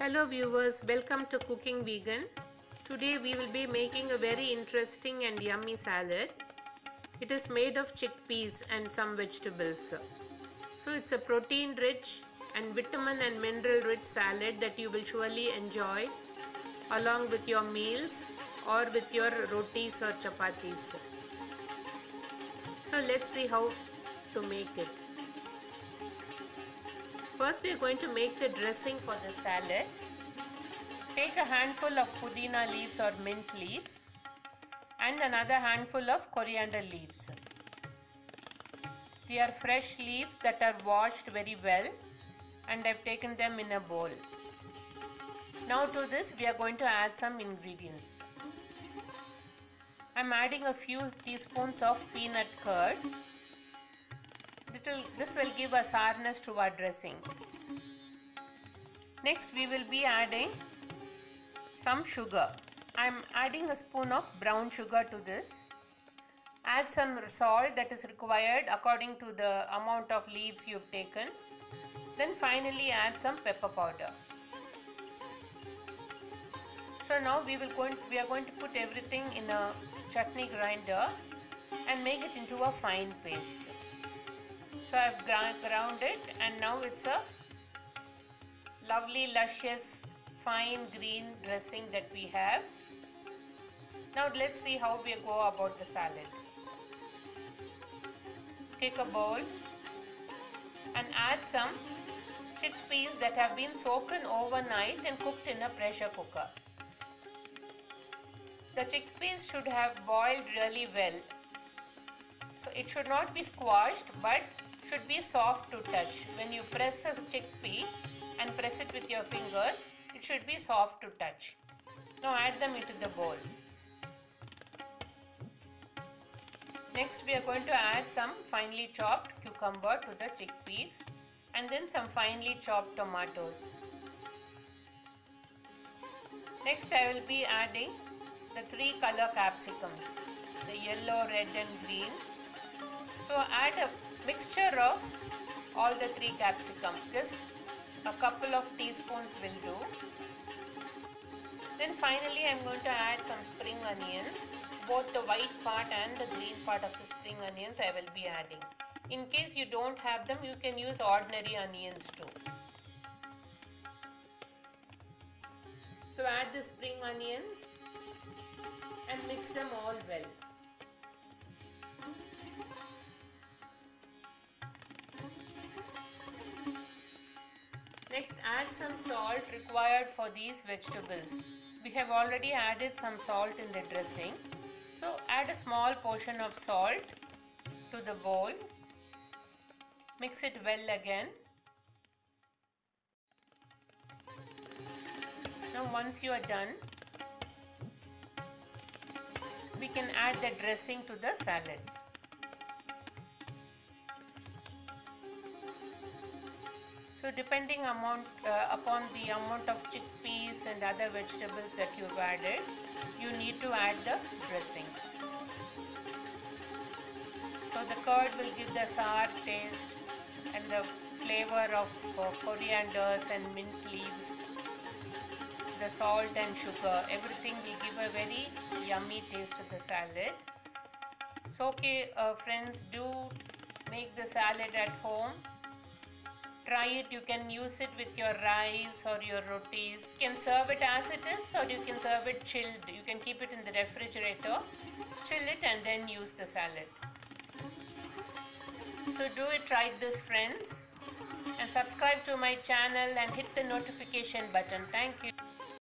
Hello viewers, welcome to Cooking Vegan. Today we will be making a very interesting and yummy salad. It is made of chickpeas and some vegetables. So it's a protein rich and vitamin and mineral rich salad that you will surely enjoy along with your meals or with your rotis or chapatis. So let's see how to make it. First we are going to make the dressing for the salad. Take a handful of pudina leaves or mint leaves and another handful of coriander leaves. They are fresh leaves that are washed very well and I've taken them in a bowl. Now to this we are going to add some ingredients. I'm adding a few teaspoons of peanut curd. This will give a sourness to our dressing. Next we will be adding some sugar. I'm adding a spoon of brown sugar to this. Add some salt that is required according to the amount of leaves you've taken. Then finally add some pepper powder. So now we are going to put everything in a chutney grinder and make it into a fine paste. So I've ground it and now it's a lovely luscious fine green dressing that we have. Now let's see how we go about the salad. Take a bowl and add some chickpeas that have been soaked overnight and cooked in a pressure cooker. The chickpeas should have boiled really well. So it should not be squashed but should be soft to touch. When you press a chickpea and press it with your fingers, it should be soft to touch. Now add them into the bowl. Next we are going to add some finely chopped cucumber to the chickpeas and then some finely chopped tomatoes. Next I will be adding the 3 color capsicums, the yellow, red and green. So add a mixture of all the 3 capsicums, just a couple of teaspoons will do. Then finally I am going to add some spring onions, both the white part and the green part of the spring onions I will be adding. In case you don't have them, you can use ordinary onions too. So add the spring onions and mix them all well. Next add some salt required for these vegetables. We have already added some salt in the dressing. So add a small portion of salt to the bowl. Mix it well again. Now once you are done, we can add the dressing to the salad. So depending upon the amount of chickpeas and other vegetables that you've added, you need to add the dressing. So the curd will give the sour taste and the flavor of corianders and mint leaves. The salt and sugar, everything will give a very yummy taste to the salad. So okay friends, do make the salad at home. Try it. You can use it with your rice or your rotis. You can serve it as it is or you can serve it chilled. You can keep it in the refrigerator, chill it and then use the salad. So do it, try this friends, and subscribe to my channel and hit the notification button. Thank you.